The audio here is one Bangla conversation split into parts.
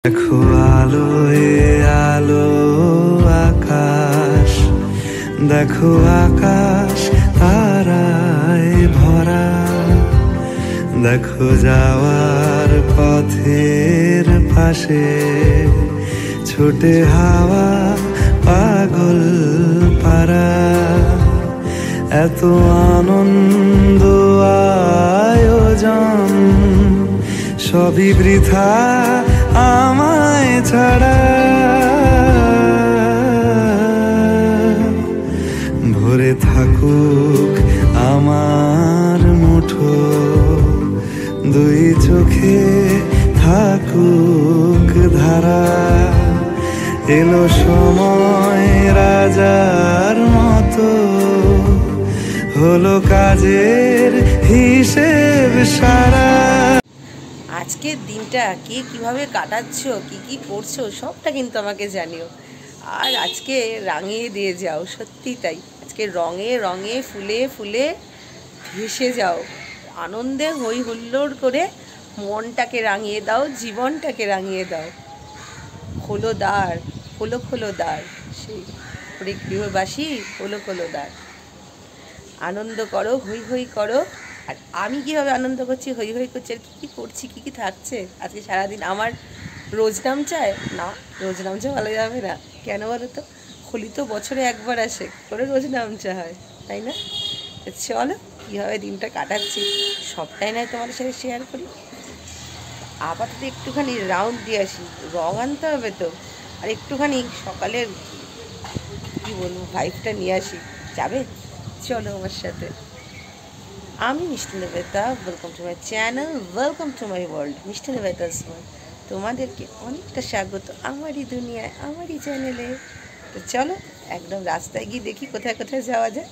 দেখো আলোয় আলো আকাশ, দেখো আকাশ তারায় ভরা, দেখো যাওয়ার পথের পাশে ছোটে হাওয়া পাগল পারা। এত আনন্দ আয়োজন সবই বৃথা আমায় ছাড়া। ভরে থাকুক আমার মুঠো, দুই চোখে থাকুক ধারা। এলো সময় রাজার মতো, হলো কাজের হিসেব সারা। আজকের দিনটা কে কিভাবে কাটাচ্ছ, কি কি করছো, সবটা কিন্তু আমাকে জানিও। আর আজকে রাঙিয়ে দিয়ে যাও, সত্যি তাই। আজকে রঙে রঙে ফুলে ফুলে ভেসে যাও, আনন্দে হই হুল্লোড় করে মনটাকে রাঙিয়ে দাও, জীবনটাকে রাঙিয়ে দাও। খোলো দ্বার, খোলো খোলো দ্বার, সেই ওরে গৃহবাসী খোলো খোলো দ্বার। আনন্দ করো, হই হই করো। আর আমি কীভাবে আনন্দ করছি, হই হই করছি, আর কী কী করছি, কী কী থাকছে আজকে সারাদিন। আমার রোজ নাম চায় না, রোজ নাম চা ভালো যাবে না। কেন বলো তো, হোলি তো বছরে একবার আসে, করে রোজ নাম চা হয়, তাই না? চলো কীভাবে দিনটা কাটাচ্ছি সবটাই নয় তোমাদের সাথে শেয়ার করি। আপাতত একটুখানি রাউন্ড দিয়ে আসি, রঙ আনতে হবে তো, আর একটুখানি সকালের কী বলবো ভাইবটা নিয়ে আসি। যাবে? চলো আমার সাথে। আমি মিষ্টি Nivedita, welcome to my channel, welcome to my world. মিষ্টি নিবেদিতাস ওয়ার্ল্ড, তোমাদেরকে অনেকটা স্বাগত আমারই দুনিয়ায়, আমারই চ্যানেলে। তো চলো একদম রাস্তায় গিয়ে দেখি কোথায় কোথায় যাওয়া যায়।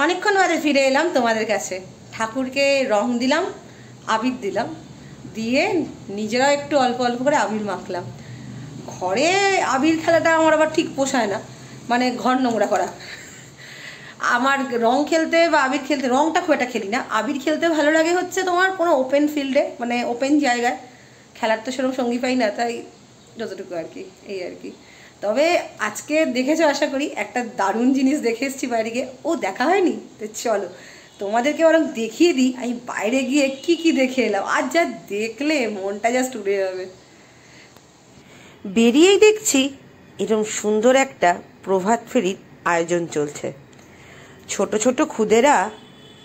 অনেকক্ষণ বাদে ফিরে এলাম তোমাদের কাছে। ঠাকুরকে রং দিলাম, আবির দিলাম, দিয়ে নিজেরাও একটু অল্প অল্প করে আবির মাখলাম। ঘরে আবির খেলাটা আমার আবার ঠিক পোষায় না, মানে ঘর নোংরা করা। আমার রং খেলতে বা আবির খেলতে, রংটা খুব একটা খেলি না, আবির খেলতে ভালো লাগে হচ্ছে তোমার কোনো ওপেন ফিল্ডে, মানে ওপেন জায়গায়। খেলার তো সেরকম সঙ্গী পাই না, তাই যতটুকু আর কি, এই আর কি। তবে আজকে দেখেছো আশা করি, একটা দারুণ জিনিস দেখে এসেছি বাইরে গিয়ে। ও দেখা হয়নি? তো চলো তোমাদেরকে বরং দেখিয়ে দিই আমি বাইরে গিয়ে কি কি দেখে এলাম। আর যা দেখলে মনটা জাস্ট উড়ে যাবে। বেরিয়েই দেখছি এরকম সুন্দর একটা প্রভাত ফেরির আয়োজন চলছে। ছোট ছোট খুদেরা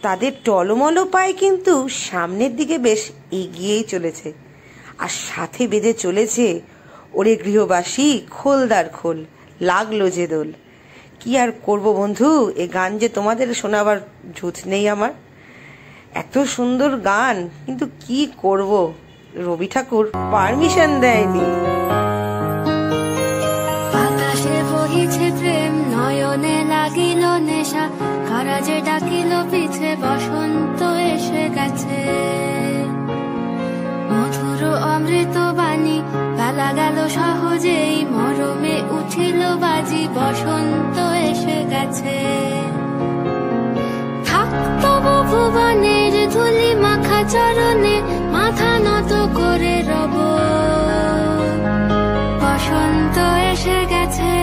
তাদের টলমলো পায়ে কিন্তু সামনের দিকে বেশ এগিয়েই চলেছে, আর সাথে বেঁধে চলেছে ওরে গৃহবাসী খোলদার খোল, লাগলো যে দোল। কি আর করব বন্ধু, এ গান যে তোমাদের শোনাবার ঝুঁচ নেই আমার। এত সুন্দর গান, কিন্তু কি করব, রবি ঠাকুর পারমিশন দেয়নি। আকাশে বহিছে প্রেম, নয়নে লাগিল নেশা, কারাজে ডাকিল পিছে, বসন্ত এসে গেছে। মধুর অমৃত বাণী বেলা গেল সহজেই, মরমে উঠিল বাজি, বসন্ত এসে গেছে। থাকতো ভুবনের ধুলি মাখা চরণে, মাথা নত করে রব, বসন্ত এসে গেছে,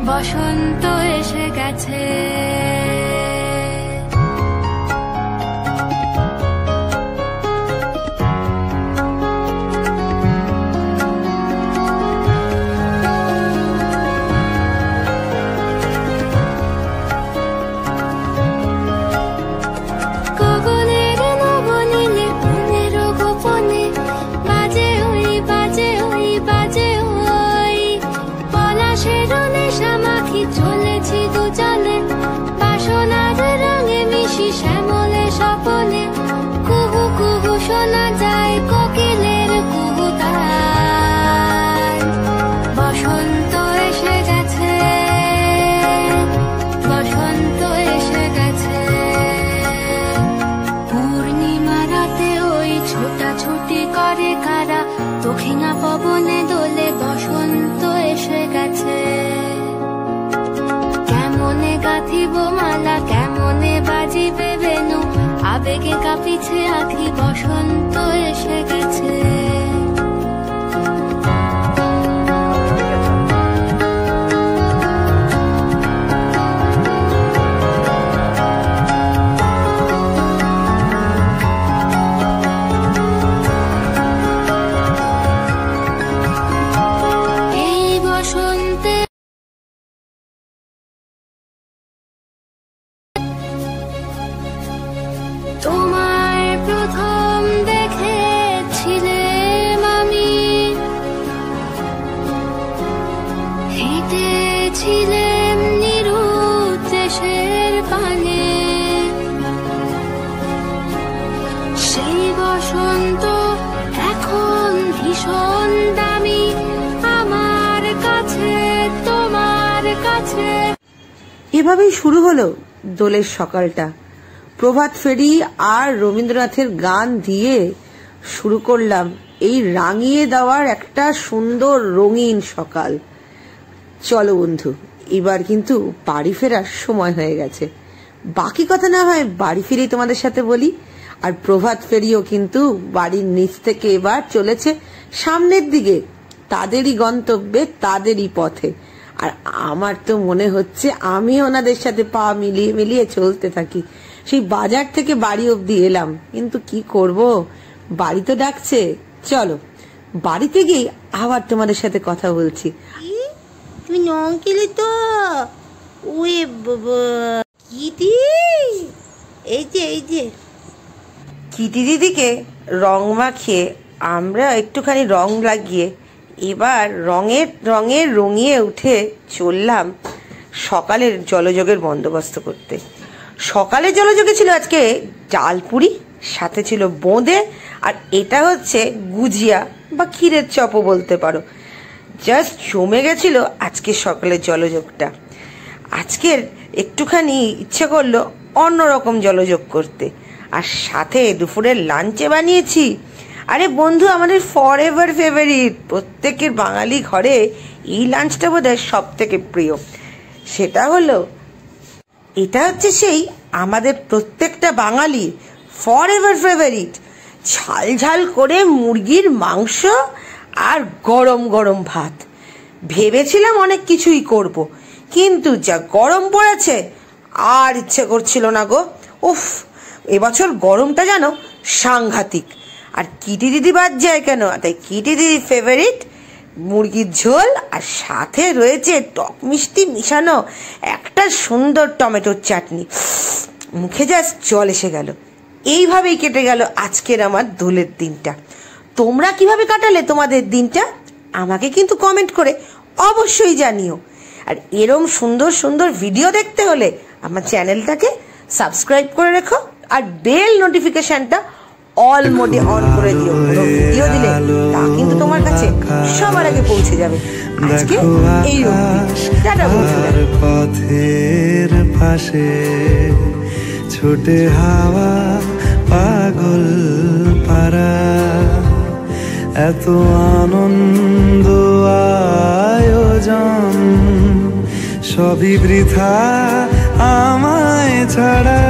বসন্ত এসে গেছে। চলেছি দু চলে ছোটাছুটি করে কারা, দক্ষিণা পবনে দোলে বসন্ত এসে গেছে। কেমনে গাঁথিব মালা, কেমনে বাজিবে বেনু, আবেগে কাঁপিছে আঁখি, বসন্ত এসে গেছে। তোমায় প্রথম দেখেছিলাম আমি, হেঁটেছিলাম নিরুদ্দেশের পানে। সেই বসন্ত এখন ভীষণ দামি আমার কাছে, তোমার কাছে। এভাবেই শুরু হলো দোলের সকালটা। প্রভাত ফেরি আর রবীন্দ্রনাথের গান দিয়ে শুরু করলাম এই রাঙিয়ে দেওয়ার একটা সুন্দর রঙিন সকাল। চলো বন্ধু, এবার কিন্তু বাড়ি ফেরার সময় হয়ে গেছে। বাকি কথা না হয় বাড়ি ফিরেই তোমাদের সাথে বলি। আর প্রভাত ফেরিও কিন্তু বাড়ির নিচ থেকে এবার চলেছে সামনের দিকে, তাদেরই গন্তব্যে, তাদেরই পথে। আর আমার তো মনে হচ্ছে আমি ওনাদের সাথে পা মিলিয়ে মিলিয়ে চলতে থাকি। সেই বাজার থেকে বাড়ি অব্দি এলাম, কিন্তু কি করব, বাড়ি তো ডাকছে। চলো বাড়িতে গিয়ে আবার তোমাদের সাথে কথা বলছি। তুমি নং খেলে তো ওয়ে কিটি, এই যে কিটি দিদিকে রং মাখিয়ে আমরা একটুখানি রং লাগিয়ে এবার রঙের রঙিয়ে উঠে চললাম সকালের জলযোগের বন্দোবস্ত করতে। সকালের জলযোগে ছিল আজকে ডালপুরি, সাথে ছিল বোঁদে, আর এটা হচ্ছে গুজিয়া বা ক্ষীরের চপও বলতে পারো। জাস্ট জমে গেছিল আজকে সকালের জলযোগটা। আজকের একটুখানি ইচ্ছে করলো অন্যরকম জলযোগ করতে। আর সাথে দুপুরের লাঞ্চে বানিয়েছি, আরে বন্ধু, আমাদের ফর এভার ফেভারিট, প্রত্যেকের বাঙালি ঘরে এই লাঞ্চটা বোধহয় সব থেকে প্রিয়। সেটা হলো, এটা হচ্ছে সেই আমাদের প্রত্যেকটা বাঙালির ফর এভার ফেভারিট ঝাল ঝাল করে মুরগির মাংস আর গরম গরম ভাত। ভেবেছিলাম অনেক কিছুই করব, কিন্তু যা গরম পড়েছে আর ইচ্ছে করছিল না গো। উফ, এবছর গরমটা যেন সাংঘাতিক। আর কিটি দিদি বাদ যায় কেন, তাই কিটি দিদির ফেভারিট মুরগির ঝোল, আর সাথে রয়েছে টক মিষ্টি মিশানো একটা সুন্দর টমেটোর চাটনি। মুখে জাস্ট জল এসে গেল। এইভাবেই কেটে গেল আজকের আমার দোলের দিনটা। তোমরা কিভাবে কাটালে তোমাদের দিনটা আমাকে কিন্তু কমেন্ট করে অবশ্যই জানিও। আর এরম সুন্দর সুন্দর ভিডিও দেখতে হলে আমার চ্যানেলটাকে সাবস্ক্রাইব করে রেখো, আর বেল নোটিফিকেশনটা অল মোডে অন করে দিও। ভিডিও দিলে তা কিন্তু তোমার কাছে সবার আগে পৌঁছে যাবে। আজকে এই টাটা বন্ধুরা। পথের পাশে ছোটে হাওয়া পাগল পারা, এত আনন্দ আয়োজন সবই বৃথা আমায় ছাড়া।